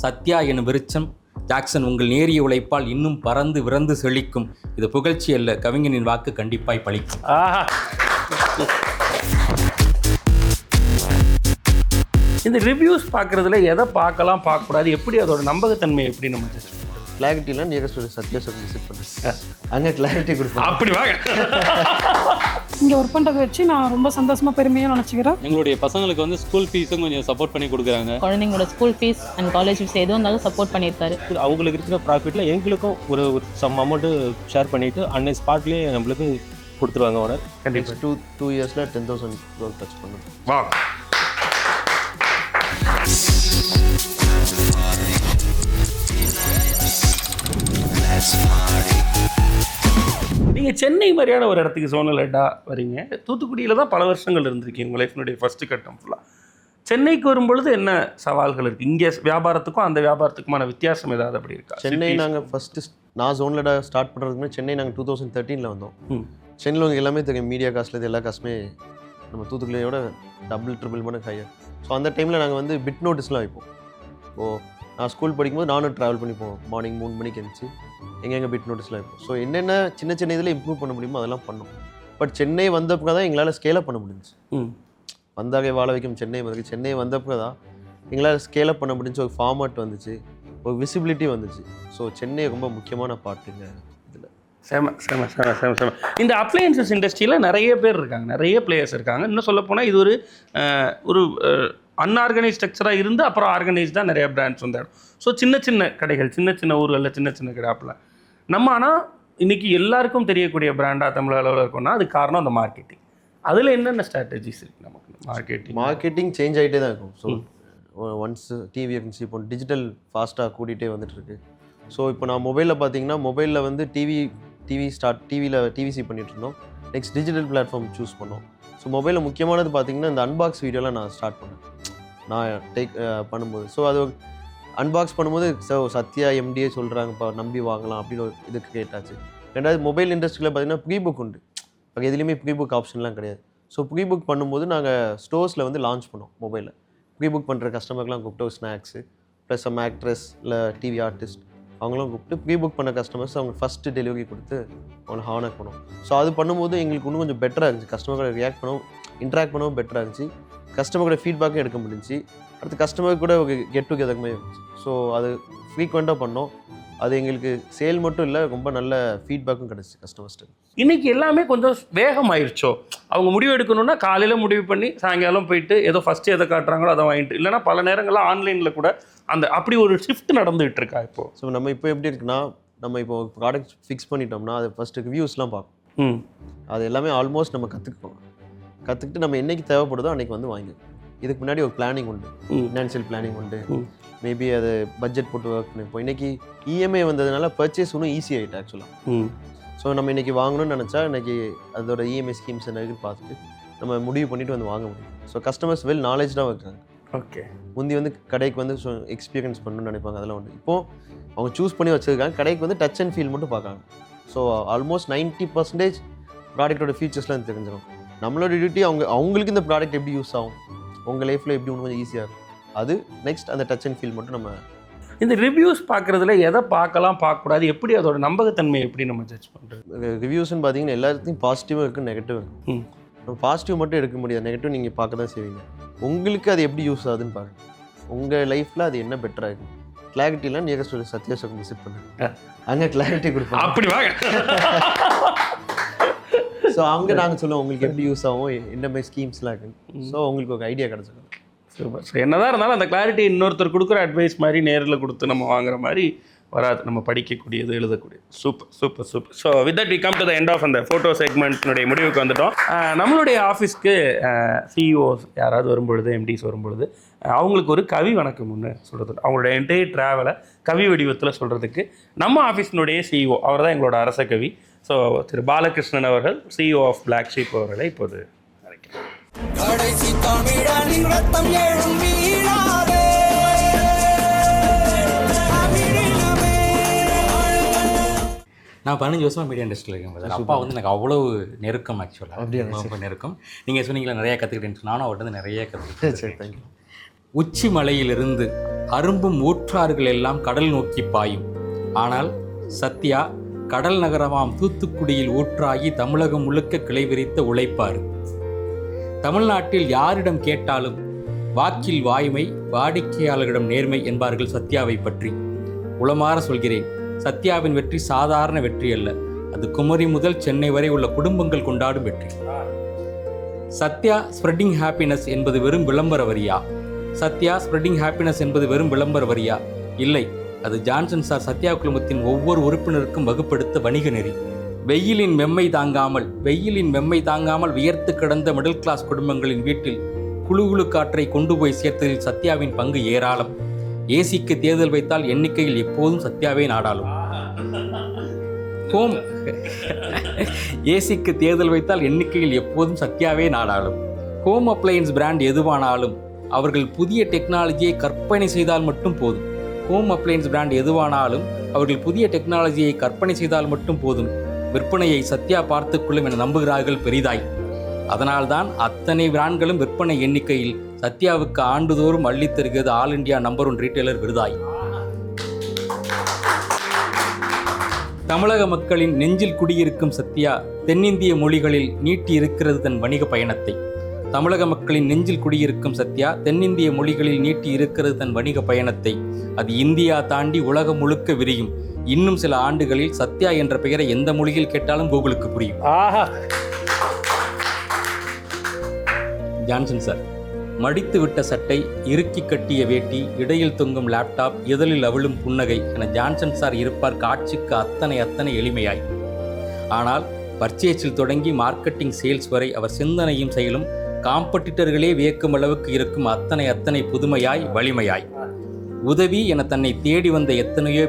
சத்யா எனும் விருட்சம் ஜாக்சன் உங்கள் நேரிய உழைப்பால் இன்னும் பறந்து விறந்து செழிக்கும். இது புகழ்ச்சி அல்ல, கவிஞனின் வாக்கு கண்டிப்பாய் பழிக்கும். இந்த ரிவ்யூஸ் பார்க்குறதுல எதை பார்க்கலாம் பார்க்கக்கூடாது, எப்படி அதோட நம்பகத்தன்மை எப்படி நம்ம கிளாரிட்டிலாம் நியரஸ்ட் ஒரு சத்யா சார் விசிட் பண்ணுறேன், அங்கே கிளாரிட்டி கொடுப்பேன். அப்படி வாங்க. இங்கே ஒர்க் பண்ணுறதை வச்சு நான் ரொம்ப சந்தோஷமாக பெருமையாக நினச்சிக்கிறேன். எங்களுடைய பசங்களுக்கு வந்து ஸ்கூல் ஃபீஸும் கொஞ்சம் சப்போர்ட் பண்ணி கொடுக்குறாங்க. குழந்தைங்களோட school fees and college fees எதுவும் இருந்தாலும் சப்போர்ட் பண்ணியிருக்காரு. அவங்களுக்கு இருக்கிற ப்ராஃபிட்டில் எங்களுக்கும் ஒரு சம் அமௌண்ட்டு ஷேர் பண்ணிவிட்டு அன்னை ஸ்பாட்லேயே நம்மளுக்கு கொடுத்துருவாங்க ஓனர். கண்டிப்பாக 2 இயர்ஸில் 10,000 crore டச் பண்ணுவோம். வா. நீங்கள் சென்னை மாதிரியான ஒரு இடத்துக்கு சோனல் ஹெட்டாக வரீங்க. தூத்துக்குடியில் தான் பல வருஷங்கள் இருந்திருக்கீங்க உங்கள் லைஃப்னுடைய ஃபஸ்ட்டு கட்டம் ஃபுல்லாக. சென்னைக்கு வரும்பொழுது என்ன சவால்கள் இருக்குது? இங்கே வியாபாரத்துக்கும் அந்த வியாபாரத்துக்குமான வித்தியாசம் ஏதாவது அப்படி இருக்கா? சென்னை நாங்கள் ஃபஸ்ட்டு நான் ஜோன்லெட்டா ஸ்டார்ட் பண்ணுறதுக்குமே சென்னை நாங்கள் 2013 வந்தோம். சென்னையில் உங்களுக்கு எல்லாமே தெரியும், மீடியா காஸ்ட்லேருந்து எல்லா காசுமே நம்ம தூத்துக்குடியோட டபுள் மடங்கு ஹையர். ஸோ அந்த டைமில் நாங்கள் வந்து பிட் நோட்டீஸ்லாம் வைப்போம். இப்போது நான் ஸ்கூல் படிக்கும்போது நானும் ட்ராவல் பண்ணி போவோம். மார்னிங் 3 மணிக்கு எழுந்துச்சு எங்கெங்கே பிட் நோட்டீஸ்லாம் வைப்போம். ஸோ என்னென்ன சின்ன இதில் இம்ப்ரூவ் பண்ண முடியுமோ அதெல்லாம் பண்ணோம். பட் சென்னை வந்தப்போ தான் எங்களால் ஸ்கேலப் பண்ண முடிஞ்சிச்சு. வந்தாவே வாழ வைக்கும் சென்னை மாதிரி சென்னை வந்தப்போ தான் எங்களால் ஸ்கேலப் பண்ண முடிஞ்சு. ஒரு ஃபார்மேட் வந்துச்சு, ஒரு விசிபிலிட்டி வந்துச்சு. ஸோ சென்னை ரொம்ப முக்கியமான பார்ட்டுங்க இதில். செம. இந்த அப்ளையன்சஸ் இண்டஸ்ட்ரியில் நிறைய பேர் இருக்காங்க, நிறைய பிளேயர்ஸ் இருக்காங்க. இன்னும் சொல்ல போனால் இது ஒரு அன்ஆர்கனைஸ் ஸ்ட்ரக்சராக இருந்து அப்புறம் ஆர்கனைஸ்டாக நிறைய பிராண்ட்ஸ் வந்தாடும். ஸோ சின்ன கடைகள், சின்ன ஊர்களில் சின்ன கடாப்பில் நம்ம ஆனால் இன்றைக்கி எல்லாருக்கும் தெரியக்கூடிய பிராண்டாக தமிழ் அளவில் இருக்கோம்னா அது காரணம் அந்த மார்க்கெட்டிங். அதில் என்னென்ன ஸ்ட்ராட்டஜிஸ் இருக்குது நமக்கு? மார்க்கெட்டிங் சேஞ்ச் ஆகிட்டே தான் இருக்கும். ஸோ ஒன்ஸ் டிவி எஃப்என்சி இப்போ டிஜிட்டல் ஃபாஸ்ட்டாக கூட்டிகிட்டே வந்துட்டுருக்கு. ஸோ இப்போ நான் மொபைலில் பார்த்தீங்கன்னா மொபைலில் வந்து டிவிசி பண்ணிகிட்டு இருந்தோம். நெக்ஸ்ட் டிஜிட்டல் பிளாட்ஃபார்ம் சூஸ் பண்ணோம். ஸோ மொபைலில் முக்கியமானது பார்த்தீங்கன்னா இந்த அன்பாக்ஸ் வீடியோலாம் நான் ஸ்டார்ட் பண்ணேன் நான் பண்ணும்போது. ஸோ அது அன்பாக்ஸ் பண்ணும்போது சத்யா எம்டிஏ சொல்கிறாங்கப்பா நம்பி வாங்கலாம் அப்படின்னு ஒரு இதுக்கு கேட்டாச்சு. ரெண்டாவது மொபைல் இண்டஸ்ட்ரியில் பார்த்தீங்கன்னா ப்ரீ புக் உண்டு. இப்போ எதுலேயுமே ப்ரீ புக் ஆப்ஷன்லாம் கிடையாது. ஸோ ப்ரீ புக் பண்ணும்போது நாங்கள் ஸ்டோர்ஸில் வந்து லான்ச் பண்ணோம். மொபைலில் ப்ரீ புக் பண்ணுற கஸ்டமர்க்கெலாம் கூப்பிட்டு ஒரு ஸ்நாக்ஸு ப்ளஸ் சம் ஆக்ட்ரஸ் இல்லை டிவி ஆர்டிஸ்ட் அவங்களும் கூப்பிட்டு ப்ரீ புக் பண்ண கஸ்டமர்ஸ் அவங்க ஃபஸ்ட்டு டெலிவரி கொடுத்து அவங்களை ஹானர் பண்ணுவோம். ஸோ அது பண்ணும்போது எங்களுக்கு இன்னும் கொஞ்சம் பெட்டராக இருந்துச்சு. கஸ்டமர்களை ரியாக்ட் பண்ணவும் இன்ட்ராக்ட் பண்ணவும் பெட்டராக இருந்துச்சு. கஸ்டமரோட ஃபீட்பேக்கும் எடுக்க முடிஞ்சிச்சு. அடுத்து கஸ்டமர் கூட ஒரு கெட் டுகெதருமே இருந்துச்சு. ஸோ அது ஃப்ரீக்வெண்ட்டாக பண்ணோம். அது எங்களுக்கு சேல் மட்டும் இல்லை, ரொம்ப நல்ல ஃபீட்பேக்கும் கிடச்சி கஸ்டமர்ஸ்ட்டு. இன்றைக்கி எல்லாமே கொஞ்சம் வேகம் ஆயிடுச்சோ. அவங்க முடிவு எடுக்கணுன்னா காலையில் முடிவு பண்ணி சாயங்காலம் போயிட்டு ஏதோ ஃபஸ்ட்டு எதை காட்டுறாங்களோ அதை வாங்கிட்டு, இல்லைனா பல நேரங்களில் ஆன்லைனில் கூட அப்படி ஒரு ஷிஃப்ட் நடந்துகிட்டு இருக்கா இப்போது. ஸோ நம்ம இப்போ எப்படி இருக்குன்னா, நம்ம இப்போ ப்ராடக்ட் ஃபிக்ஸ் பண்ணிட்டோம்னா அது ஃபஸ்ட்டு ரிவ்யூஸ்லாம் பார்ப்போம். அது எல்லாமே ஆல்மோஸ்ட் நம்ம கற்றுக்கிட்டு நம்ம என்றைக்கு தேவைப்படுதோ அன்றைக்கி வந்து வாங்கிடுவோம். இதுக்கு முன்னாடி ஒரு பிளானிங் உண்டு, ஃபினான்ஷியல் பிளானிங் உண்டு. மேபி அது பட்ஜெட் போட்டு ஒர்க் பண்ணிப்போம். இன்றைக்கி இஎம்ஐ வந்ததுனால பர்ச்சேஸ் இன்னும் ஈஸி ஆகிட்டு ஆக்சுவலாக. ஸோ நம்ம இன்றைக்கி வாங்கணும்னு நினச்சா இன்றைக்கி அதோட இஎம்ஐ ஸ்கீம்ஸ் என்ன இருக்குன்னு பார்த்துட்டு நம்ம முடிவு பண்ணிவிட்டு வந்து வாங்க முடியும். ஸோ கஸ்டமர்ஸ் வெல் நாலேஜாக இருக்காங்க. ஓகே. முந்தி வந்து கடைக்கு வந்து எக்ஸ்பீரியன்ஸ் பண்ணணும்னு நினைப்பாங்க, அதெல்லாம் உண்டு. இப்போது அவங்க சூஸ் பண்ணி வச்சுருக்காங்க. கடைக்கு வந்து டச் அண்ட் ஃபீல் மட்டும் பார்க்காங்க. ஸோ ஆல்மோஸ்ட் 90% ப்ராடக்டோட ஃபீச்சர்ஸ்லாம் தெரிஞ்சிடும். நம்மளோட டியூட்டி அவங்களுக்கு இந்த ப்ராடக்ட் எப்படி யூஸ் ஆகும், உங்கள் லைஃப்பில் எப்படி ஒன்று கொஞ்சம் ஈஸியாக இருக்கும். அது நெக்ஸ்ட் அந்த டச் அண்ட் ஃபீல் மட்டும் நம்ம. இந்த ரிவ்யூஸ் பார்க்குறதுல எதை பார்க்கலாம் பார்க்கக்கூடாது, எப்படி அதோட நம்பகத்தன்மை எப்படி நம்ம ஜட்ஜ் பண்ணுறது? ரிவ்யூஸ்ன்னு பார்த்தீங்கன்னா எல்லாத்தையும் பாசிட்டிவாக இருக்குது, நெகட்டிவ் இருக்குது. நம்ம பாசிட்டிவ் மட்டும் எடுக்க முடியாது, நெகட்டிவ் நீங்கள் பார்க்க தான் செய்வீங்க. உங்களுக்கு அது எப்படி யூஸ் ஆகுதுன்னு பாருங்கள். உங்கள் லைஃப்பில் அது என்ன பெட்டராக இருக்குது. கிளாரிட்டிலாம் நியரஸ்ட் ஒரு சத்யா சார் விசிட் பண்ணுங்க, அங்கே கிளாரிட்டி கொடுப்போம். அப்படி வாங்க. ஸோ அங்கே நாங்கள் சொல்லுவோம் உங்களுக்கு எப்படி யூஸ் ஆகும், என்ன மாதிரி ஸ்கீம்ஸ்லாம் இருக்குது. ஸோ உங்களுக்கு ஒரு ஐடியா கிடச்சிடும். சூப்பர். ஸோ என்னதான் இருந்தாலும் அந்த கிளாரிட்டி இன்னொருத்தர் கொடுக்குற அட்வைஸ் மாதிரி நேரில் கொடுத்து நம்ம வாங்குற மாதிரி வராது, நம்ம படிக்கக்கூடியது எழுதக்கூடியது. Super. So with that we come to the end of அந்த ஃபோட்டோ செக்மெண்ட்னுடைய முடிவுக்கு வந்துட்டோம். நம்மளுடைய ஆஃபீஸ்க்கு சிஇஓஸ் யாராவது வரும்பொழுது, எம்டிஸ் வரும்பொழுது அவங்களுக்கு ஒரு கவி வணக்கம் ஒன்று சொல்கிறது, அவங்களுடைய என்டையர் ட்ராவலை கவி வடிவத்தில் சொல்கிறதுக்கு நம்ம ஆஃபீஸினுடைய சிஇஓ அவர் தான் எங்களோட அரச கவி. ஸோ திரு பாலகிருஷ்ணன் அவர்கள், சிஇஓ ஆஃப் பிளாக் ஷீப் அவர்களை இப்போது அழைக்கிறேன். நான் 15 வருஷமாக மீடியா இண்டஸ்ட்ரியில் இருக்கேன். அப்பா வந்து எனக்கு அவ்வளோ நெருக்கம், ஆக்சுவலாக ரொம்ப நெருக்கம். நீங்கள் சொன்னீங்களா நிறையா கற்றுக்கிட்டேன்னு, நானும் அவர்கிட்ட வந்து நிறைய கற்றுக்கிட்டேன். உச்சி மலையிலிருந்து அரும்பும் ஊற்றாறுகள் எல்லாம் கடல் நோக்கி பாயும். ஆனால் சத்யா கடல் நகரமாம் தூத்துக்குடியில் ஊற்றாகி தமிழகம் முழுக்க கிளை விரித்த உழைப்பாறு. தமிழ்நாட்டில் யாரிடம் கேட்டாலும் வாக்கில் வாய்மை, வாடிக்கையாளர்களிடம் நேர்மை என்பார்கள் சத்யாவை பற்றி. உளமாற சொல்கிறேன், சத்யாவின் வெற்றி சாதாரண வெற்றி அல்ல. அது குமரி முதல் சென்னை வரை உள்ள குடும்பங்கள் கொண்டாடும் வெற்றி. சத்யா ஸ்ப்ரெட்டிங் ஹாப்பினஸ் என்பது வெறும் விளம்பர வரியா? சத்யா ஸ்ப்ரெட்டிங் ஹாப்பினஸ் என்பது வெறும் விளம்பர வரியா? இல்லை, அது ஜான்சன் சார் சத்யா குழுமத்தின் ஒவ்வொரு உறுப்பினருக்கும் வகுப்படுத்த வணிக நெறி. வெயிலின் மெம்மை தாங்காமல் வியர்த்து கிடந்த மிடில் கிளாஸ் குடும்பங்களின் வீட்டில் குளு காற்றை கொண்டு போய் சேர்த்ததில் சத்யாவின் பங்கு ஏராளம். ஏசிக்கு தேர்தல் வைத்தால் எண்ணிக்கையில் எப்போதும் சத்யாவே நாடாளும். ஏசிக்கு தேர்தல் வைத்தால் எண்ணிக்கையில் எப்போதும் சத்யாவே நாடாளும். ஹோம் அப்ளையன்ஸ் பிராண்ட் எதுவானாலும் அவர்கள் புதிய டெக்னாலஜியை கற்பனை செய்தால் மட்டும் போதும். விற்பனையை சத்யா பார்த்துக்கொள்ளும் என நம்புகிறார்கள் பெரிதாய். அதனால்தான் அத்தனை பிராண்ட்களும் விற்பனை எண்ணிக்கையில் சத்யாவுக்கு ஆண்டுதோறும் அள்ளித் தருகிறது ஆல் இண்டியா நம்பர் 1 ரீட்டைலர் விருதாய். தமிழக மக்களின் நெஞ்சில் குடியிருக்கும் சத்யா தென்னிந்திய மொழிகளில் நீட்டி இருக்கிறது தன் வணிக பயணத்தை. அது இந்தியா தாண்டி உலகம் முழுக்க விரியும். இன்னும் சில ஆண்டுகளில் சத்யா என்ற பெயரை எந்த மொழியில் கேட்டாலும் கூகுளுக்கு புரியும். ஜான்சன் சார், மடித்து விட்ட சட்டை, இறுக்கி கட்டிய வேட்டி, இடையில் தொங்கும் லேப்டாப், இதழில் அவிழும் புன்னகை என ஜான்சன் சார் இருப்பார் காட்சிக்கு அத்தனை எளிமையாய். ஆனால் பர்ச்சேஸில் தொடங்கி மார்க்கெட்டிங் சேல்ஸ் வரை அவர் சிந்தனையும் செயலும் காம்படிட்டர்களே வியக்கும் அளவுக்கு இருக்கும் அத்தனை புதுமையாய், வலிமையாய். உதவி என தன்னை தேடி வந்த எத்தனையோ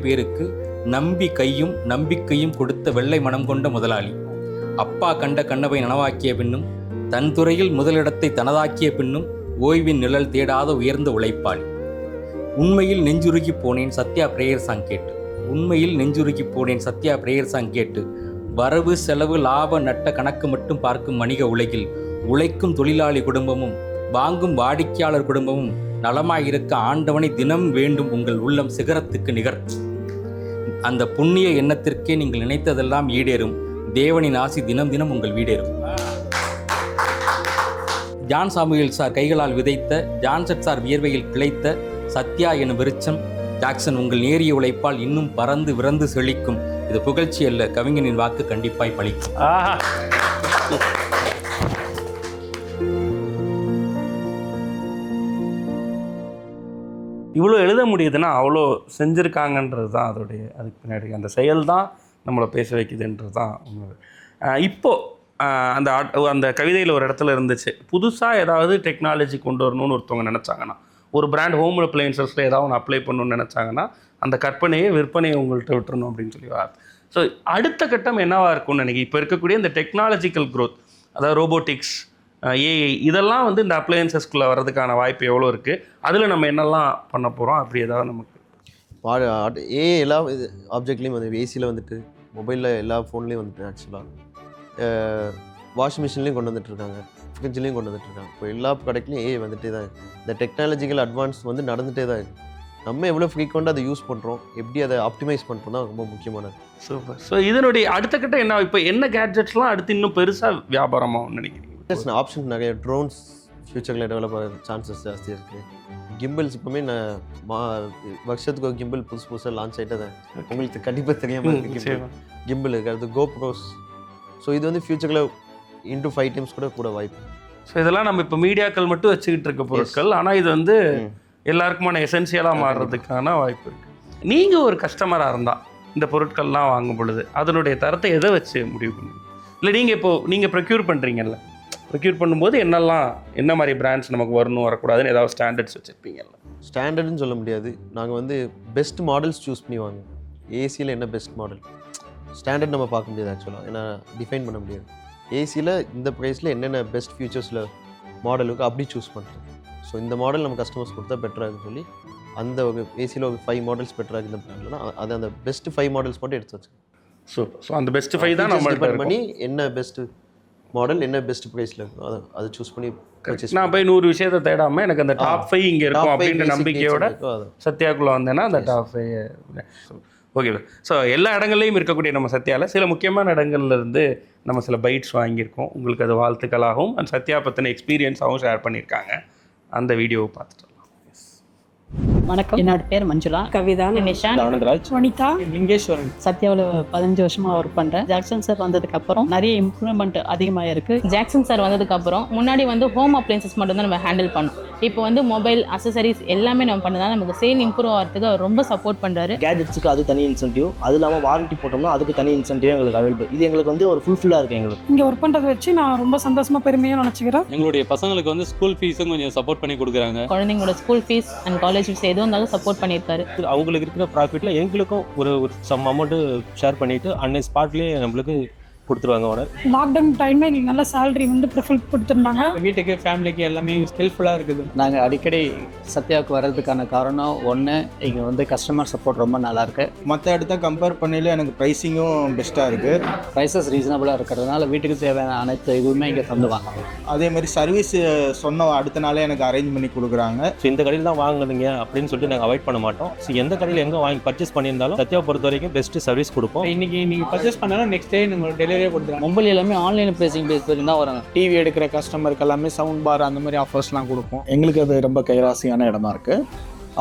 பேருக்கு நம்பி கையும் நம்பிக்கையும் கொடுத்த வெள்ளை மனம் கொண்ட முதலாளி. அப்பா கண்ட கனவை நனவாக்கிய பின்னும், தன் துறையில் முதலிடத்தை தனதாக்கிய பின்னும் ஓய்வின் நிழல் தேடாத உயர்ந்த உழைப்பாளி. உண்மையில் நெஞ்சுருகி போனேன் சத்யா பிரேயர் சாங் கேட்டு வரவு செலவு லாப நட்ட கணக்கு மட்டும் பார்க்கும் வணிக உலகில் உழைக்கும் தொழிலாளி குடும்பமும் வாங்கும் வாடிக்கையாளர் குடும்பமும் நலமாயிருக்க ஆண்டவனை தினம் வேண்டும் உங்கள் உள்ளம் சிகரத்துக்கு நிகர். அந்த புண்ணிய எண்ணத்திற்கே நீங்கள் நினைத்ததெல்லாம் ஈடேறும். தேவனின் ஆசி தினம் உங்கள் வீடேறும். ஜான் சாமுவேல் சார் கைகளால் விதைத்த, ஜான்சன் சார் வியர்வையில் கிளைத்த சத்யா எனும் விருட்சம் ஜாக்சன் உங்கள் நேரிய உழைப்பால் இன்னும் பறந்து விரந்து செழிக்கும். இது புகழ்ச்சி அல்ல, கவிஞனின் வாக்கு கண்டிப்பாய் பலிக்கும். இவ்வளோ எழுத முடியுதுன்னா அவ்வளோ செஞ்சுருக்காங்கன்றது தான் அதோடைய அதுக்கு பின்னாடி அந்த செயல் தான் நம்மளை பேச வைக்குதுன்றது தான் உண்மை. இப்போது அந்த கவிதையில் ஒரு இடத்துல இருந்துச்சு, புதுசாக ஏதாவது டெக்னாலஜி கொண்டு வரணும்னு ஒருத்தவங்க நினச்சாங்கன்னா, ஒரு பிராண்ட் ஹோம் அப்ளையன்சஸில் ஏதாவது ஒன்று அப்ளை பண்ணணும்னு நினச்சாங்கன்னா அந்த விற்பனையை உங்கள்கிட்ட விட்டுறணும் அப்படின்னு சொல்லி வார். ஸோ அடுத்த கட்டம் என்னவாக இருக்கும்னு நினைக்கிறேன்? இப்போ இருக்கக்கூடிய இந்த டெக்னாலஜிக்கல் க்ரோத், அதாவது ரோபோட்டிக்ஸ், ஏஐ, இதெல்லாம் வந்து இந்த அப்ளையன்சஸ்குள்ளே வர்றதுக்கான வாய்ப்பு எவ்வளோ இருக்குது? அதில் நம்ம என்னெல்லாம் பண்ண போகிறோம்? அப்படி ஏதாவது நமக்கு ஏஐ எல்லா ஆப்ஜெக்ட்லேயும் வந்து ஏசியில் வந்துட்டு, மொபைலில் எல்லா ஃபோன்லேயும் வந்துட்டு, ஆக்சுவலாக வாஷிங் மிஷின்லேயும் கொண்டு வந்துட்டுருக்காங்க, ஃப்ரிட்ஜ்லேயும் கொண்டு வந்துட்டுருக்காங்க. இப்போ எல்லா ப்ராடக்ட்லேயும் ஏஐ வந்துட்டே தான் இருக்குது. இந்த டெக்னாலஜிக்கல் அட்வான்ஸ் வந்து நடந்துகிட்டே தான் இருக்குது. நம்ம எவ்வளோ ஃப்ரீக்வெண்ட்டாக அதை யூஸ் பண்ணுறோம், எப்படி அதை ஆப்டிமைஸ் பண்ணுறோம் தான் ரொம்ப முக்கியமானது. சூப்பர். ஸோ இதனுடைய அடுத்த கட்டம் என்ன? இப்போ என்ன கேட்ஜெட்ஸ்லாம் அடுத்து இன்னும் பெருசாக வியாபாரமாகும் நினைக்கிறீங்க? ஆப்ஷன் நிறைய, ட்ரோன்ஸ் ஃபியூச்சரில் டெவலப் ஆக சான்சஸ் ஜாஸ்தி இருக்குது. கிம்பிள்ஸ் இப்போவுமே வருஷத்துக்கு ஒரு கிம்பிள் புதுசாக லான்ச் ஆகிட்டு தான் உங்களுக்கு கண்டிப்பாக தெரியாமல் இருக்குது. கிம்பிள் இருக்கிறது கோப்ரோஸ். ஸோ இது வந்து ஃபியூச்சரில் இன்டூ 5 times கூட வாய்ப்பு. ஸோ இதெல்லாம் நம்ம இப்போ மீடியாக்கள் மட்டும் வச்சுக்கிட்டு இருக்க பொருட்கள், ஆனால் இது வந்து எல்லாருக்குமான எசென்சியலாக மாறுறதுக்கான வாய்ப்பு இருக்குது. நீங்கள் ஒரு கஸ்டமராக இருந்தால் இந்த பொருட்கள்லாம் வாங்கும் பொழுது அதனுடைய தரத்தை எதை வச்சு முடிவு பண்ணுவீங்க? இல்லை நீங்கள் ப்ரொக்யூர் பண்ணுறீங்கல்ல, ப்ரொக்யூர் பண்ணும்போது என்ன மாதிரி பிராண்ட்ஸ் நமக்கு வரக்கூடாதுன்னு ஏதாவது ஸ்டாண்டர்ட்ஸ் வச்சுருப்பீங்கல்ல? ஸ்டாண்டர்டுன்னு சொல்ல முடியாது. நாங்கள் வந்து பெஸ்ட் மாடல்ஸ் சூஸ் பண்ணி வாங்க. ஏசியில் என்ன பெஸ்ட் மாடல், ஸ்டாண்டர்ட் நம்ம பார்க்க முடியாது ஆக்சுவலாக, ஏன்னா டிஃபைன் பண்ண முடியாது. ஏசியில் இந்த ப்ரைஸில் என்னென்ன பெஸ்ட் ஃபியூச்சர்ஸில் மாடலுக்கு அப்படி சூஸ் பண்ணுறோம். ஸோ இந்த மாடல் நம்ம கஸ்டமர்ஸ் கொடுத்தா பெட்டராகுன்னு சொல்லி அந்த ஒரு ஏசியில் ஒரு 5 மாடல்ஸ் பெட்டராக இந்த பிராண்ட்லனா அது அந்த பெஸ்ட் 5 மாடல்ஸ் மட்டும் எடுத்து வச்சுக்கோங்க. ஸோ அந்த பெஸ்ட் 5 தான் நம்ம டிபெண்ட் பண்ணி என்ன பெஸ்ட்டு மாடல் என்ன பெஸ்ட் ப்ரைஸில் இருக்கோ அதை சூஸ் பண்ணி பர்ச்சேஸ் நான் போய் 100 விஷயத்தை தேடாமல் எனக்கு அந்த டாப் 5 இங்கே இருக்கும் அப்படின்ற நம்பிக்கையோட சத்யாக்குள்ளே வந்தேன்னா அந்த டாப் 5. ஓகே. ஸோ எல்லா இடங்கள்லையும் இருக்கக்கூடிய நம்ம சத்யாவில் சில முக்கியமான இடங்கள்ல இருந்து நம்ம சில பைட்ஸ் வாங்கியிருக்கோம். உங்களுக்கு அது வாழ்த்துக்களாகவும் அந்த சத்யா பற்றின எக்ஸ்பீரியன்ஸாகவும் ஷேர் பண்ணியிருக்காங்க. அந்த வீடியோவை பார்த்துட்டு வணக்கம், என்னோட பேர் மஞ்சுளா. கவிதா, நிஷா, ஆனந்தராஜ், வனிதா, லிங்கேஸ்வரன். சத்யாவில் 15 வருஷமா ஒர்க் பண்றேன். ஜாக்சன் சார் வந்ததுக்கு அப்புறம் நிறைய இம்ப்ரூவ்மெண்ட் அதிகமாக இருக்கு. ஜாக்சன் சார் வந்ததுக்கு அப்புறம் முன்னாடி வந்து ஹோம் அப்ளைன்சஸ் மட்டும் தான் நம்ம ஹேண்டில் பண்ணோம். இப்போ வந்து மொபைல் அசசரிஸ் எல்லாமே நம்ம பண்ணதால நமக்கு சேல் இம்ப்ரூவ் ஆகிறதுக்கு அவர் ரொம்ப சப்போர்ட் பண்றாரு. கேஜெட்ஸுக்கு அது தனி இன்சென்டிவ், அது இல்லாமல் வாரண்டி போட்டோம்னா அதுக்கு தனி இன்சென்டிவ் எங்களுக்கு அவைலபிள். இது எங்களுக்கு வந்து ஒரு ஃபுல்ஃபில்லாக இருக்குது எங்களுக்கு. இங்கே ஒர்க் பண்ணுறதை வச்சு நான் ரொம்ப சந்தோஷமா பெருமையாக நினச்சிக்கிறேன். எங்களுடைய பசங்களுக்கு வந்து ஸ்கூல் ஃபீஸும் கொஞ்சம் சப்போர்ட் பண்ணி கொடுக்குறாங்க. குழந்தைங்களோட school fees and college fees எதுவும் இருந்தாலும் சப்போர்ட் பண்ணியிருக்காரு. அவங்களுக்கு இருக்கிற ப்ராஃபிட்டில் எங்களுக்கும் ஒரு சம் அமௌண்ட்டு ஷேர் பண்ணிவிட்டு அன்னை ஸ்பாட்லேயே நம்மளுக்கு கொடுத்துருவாங்க ஓனர். லாக்டவுன் டைமில் எங்களுக்கு நல்ல சேலரி வந்து ப்ரிஃபர் கொடுத்துருந்தாங்க. வீட்டுக்கு ஃபேமிலிக்கு எல்லாமே ஹெல்ப்ஃபுல்லாக இருக்குது. நாங்கள் அடிக்கடி சத்யாவுக்கு வர்றதுக்கான காரணம் ஒன்று, இங்கே வந்து கஸ்டமர் சப்போர்ட் ரொம்ப நல்லாயிருக்கு. மற்ற இடத்த கம்பேர் பண்ணல எனக்கு ப்ரைஸிங்கும் பெஸ்ட்டாக இருக்குது. ப்ரைஸஸ் ரீசனபுளாக இருக்கிறதுனால வீட்டுக்கு தேவையான அனைத்து இதுவுமே இங்கே தந்துவாங்க. அதே மாதிரி சர்வீஸ் சொன்ன அடுத்த நாளே எனக்கு அரேஞ்ச் பண்ணி கொடுக்குறாங்க. ஸோ இந்த கடையில் தான் வாங்குனீங்க அப்படின்னு சொல்லிட்டு நாங்கள் அவாய்ட் பண்ண மாட்டோம். ஸோ எந்த கடையில் எங்கே வாங்கி பர்ச்சேஸ் பண்ணியிருந்தாலும் சத்யாவை பொறுத்த வரைக்கும் பெஸ்ட்டு சர்வீஸ் கொடுப்போம். இன்னைக்கு நீங்கள் பர்ச்சேஸ் பண்ணாலும் நெக்ஸ்ட் டே நம்ம டெலிவரியே கொடுத்துருவோம். மொபைல் எல்லாமே ஆன்லைன் ப்ரைஸிங் பேஸ் பண்ணி தான் வராங்க. டிவி எடுக்கிற கஸ்டமருக்கு எல்லாமே சவுண்ட் பார் அந்த மாதிரி ஆஃபர்ஸ்லாம் கொடுப்போம். எங்களுக்கு அது ரொம்ப கைராசியான இடமா இருக்குது.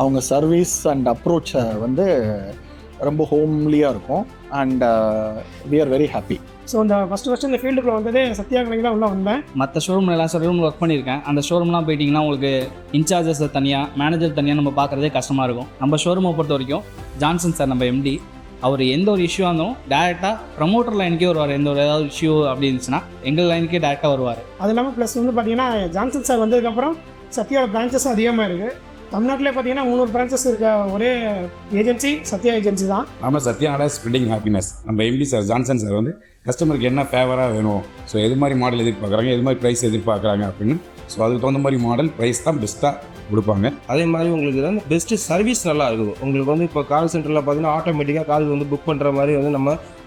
அவங்க சர்வீஸ் அண்ட் அப்ரோச்சை வந்து ரொம்ப ஹோம்லியாக இருக்கும் and we are very happy. So இந்த ஃபஸ்ட்டு இந்த ஃபீல்டுக்குள்ள வந்ததே சத்யா கடைக்கு தான் உள்ளே வந்தேன். மற்ற ஷோரூம் எல்லாம் ஷோரூமில் ஒர்க் பண்ணியிருக்கேன். அந்த ஷோரூம்லாம் போயிட்டிங்கன்னா உங்களுக்கு இன்சார்ஜஸ் தனியாக, மேனேஜர் தனியாக நம்ம பார்க்குறதே கஷ்டமாக இருக்கும். நம்ம ஷோரூமை பொறுத்த வரைக்கும் ஜான்சன் சார் நம்ம எம்டி, அவர் எந்த ஒரு இஷ்யூவாக இருந்தாலும் டேரெக்டாக ப்ரமோட்டர் லைனுக்கே வருவார். எந்த ஒரு ஏதாவது இஷ்யூ அப்படி இருந்துச்சுன்னா எங்கள் லைனுக்கே டேரெக்டாக வருவார். அது இல்லாமல் ப்ளஸ் வந்து பார்த்தீங்கன்னா ஜான்சன் சார் வந்ததுக்கப்புறம் சத்யாவோட பிரான்ச்சஸ் அதிகமாக இருக்குது. தமிழ்நாட்டிலே பார்த்தீங்கன்னா 300 பிரான்ச்சஸ் இருக்க ஒரே ஏஜென்சி சத்யா ஏஜென்சி தான். நம்ம சத்யாவோட ஸ்ப்ரெட்டிங் ஹாப்பினஸ். நம்ம எம்டி சார் ஜான்சன் சார் வந்து கஸ்டமருக்கு என்ன ஃபேவராக வேணும், ஸோ எது மாதிரி மாடல் எதிர்பார்க்குறாங்க, எது மாதிரி ப்ரைஸ் எதிர்பார்க்குறாங்க அப்படின்னு, ஸோ அதுக்கு தகுந்த மாதிரி மாடல் ப்ரைஸ் தான் பெஸ்ட்டாக கொடுப்பாங்க. அதே மாதிரி உங்களுக்கு வந்து பெஸ்ட்டு சர்வீஸ் நல்லா இருக்குது. உங்களுக்கு வந்து இப்போ கால் சென்டரில் பார்த்தீங்கன்னா ஆட்டோமேட்டிக்காக கால் வந்து புக் பண்ணுற மாதிரி வந்து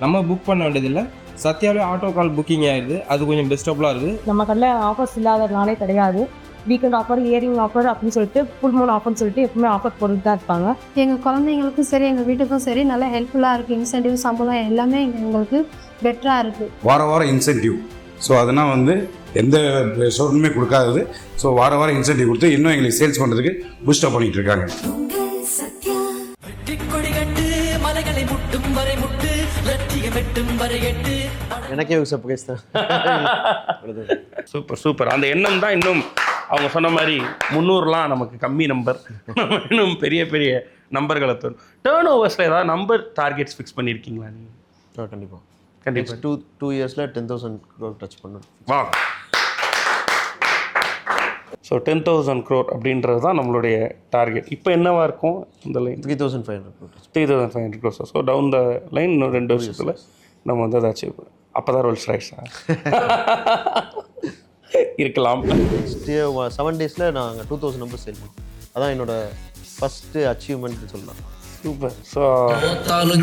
நம்ம புக் பண்ண வேண்டியதில்லை. சத்யாவிலே ஆட்டோ கால் புக்கிங் ஆகிடுது. அது கொஞ்சம் பெஸ்டபுளாக இருக்குது. நம்ம கடையில் ஆஃபர்ஸ் இல்லாததுனாலே கிடையாது. வீக்கெண்ட் ஆஃபர், இயரிங் ஆஃபர் அப்படின்னு சொல்லிட்டு ஃபுல் மூணு ஆஃபர்னு சொல்லிட்டு எப்பவுமே ஆஃபர் போட்டுட்டு தான் இருப்பாங்க. எங்கள் குழந்தைங்களுக்கும் சரி எங்கள் வீட்டுக்கும் சரி நல்லா ஹெல்ப்ஃபுல்லாக இருக்குது. இன்சென்டிவ் சம்பளம் எல்லாமே எங்களுக்கு பெட்டராக இருக்குது. வாரம் இன்சென்டிவ். ஸோ அதனால் வந்து எந்த ஷோரூமே கொடுக்காதது. ஸோ வாரம் இன்சென்டிவ் கொடுத்து இன்னும் எங்களுக்கு சேல்ஸ் பண்ணுறதுக்கு பூஸ்டப் பண்ணிகிட்டு இருக்காங்க. எனக்கே ஒரு சர்ப்ரைஸ் தான். சூப்பர். அந்த எண்ணம் தான் இன்னும் அவங்க சொன்ன மாதிரி 300லாம் நமக்கு கம்மி நம்பர். நம்ம இன்னும் பெரிய பெரிய நம்பர்களை தரும். டேர்ன் ஓவர்ஸில் ஏதாவது நம்பர் டார்கெட்ஸ் ஃபிக்ஸ் பண்ணியிருக்கீங்களா நீங்கள்? கண்டிப்பாக 2 இயர்ஸில் 10,000 crore டச் பண்ணணும். வா. ஸோ 10,000 crore அப்படின்றது தான் நம்மளுடைய டார்கெட். இப்போ என்னவா இருக்கும் இந்த line? 3,500 crore. 3,500 crore. So down the line இன்னும் 2 வருஷத்தில் நம்ம வந்து அதை அச்சீவ் பண்ணோம். அப்போ தான் ரோல்ஸ் ராய்ஸா இருக்கலாம். நெக்ஸ்ட் 7 daysல நாங்கள் 2,000 நம்பர் சேல் பண்ணோம். அதான் என்னோட ஃபஸ்ட்டு அச்சீவ்மெண்ட்னு சொல்லலாம். சூப்பர். ஸோ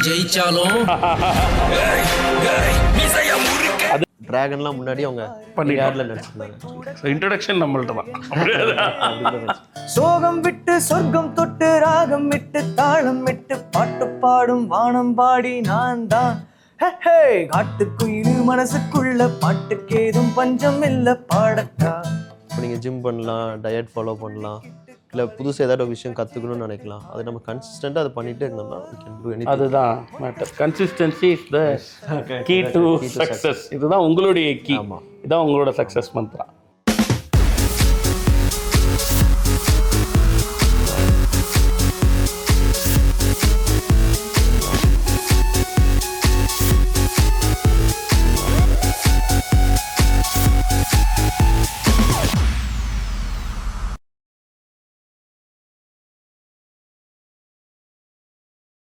ஜெயிச்சாலும் அது டிராகன்லாம் முன்னாடி அவங்க பண்ணிட்டாங்க. நடிச்சிருந்தாங்க. ஸோ இன்ட்ரடக்ஷன் நம்மள்ட்ட தான். சோகம் விட்டு சொர்க்கம் தொட்டு ராகம் விட்டு தாளம் விட்டு பாட்டு பாடும் வானம் பாடி நான் தான். காட்டுக்குயிரு மனசுக்குள்ள பாட்டுக்கு ஏதும் பஞ்சம் இல்லை பாடக்கா. இப்போ நீங்கள் ஜிம் பண்ணலாம், டயட் ஃபாலோ பண்ணலாம், இல்லை புதுசாக ஏதாவது ஒரு விஷயம் கற்றுக்கணும்னு நினைக்கலாம். அது நம்ம கன்சிஸ்டண்ட்டாக அதை பண்ணிகிட்டே இருந்தோம்னா அதுதான் matter. Consistency is the key to success. இதுதான் உங்களுடைய கீ. இதுதான் உங்களோட சக்ஸஸ் மந்த்ரா.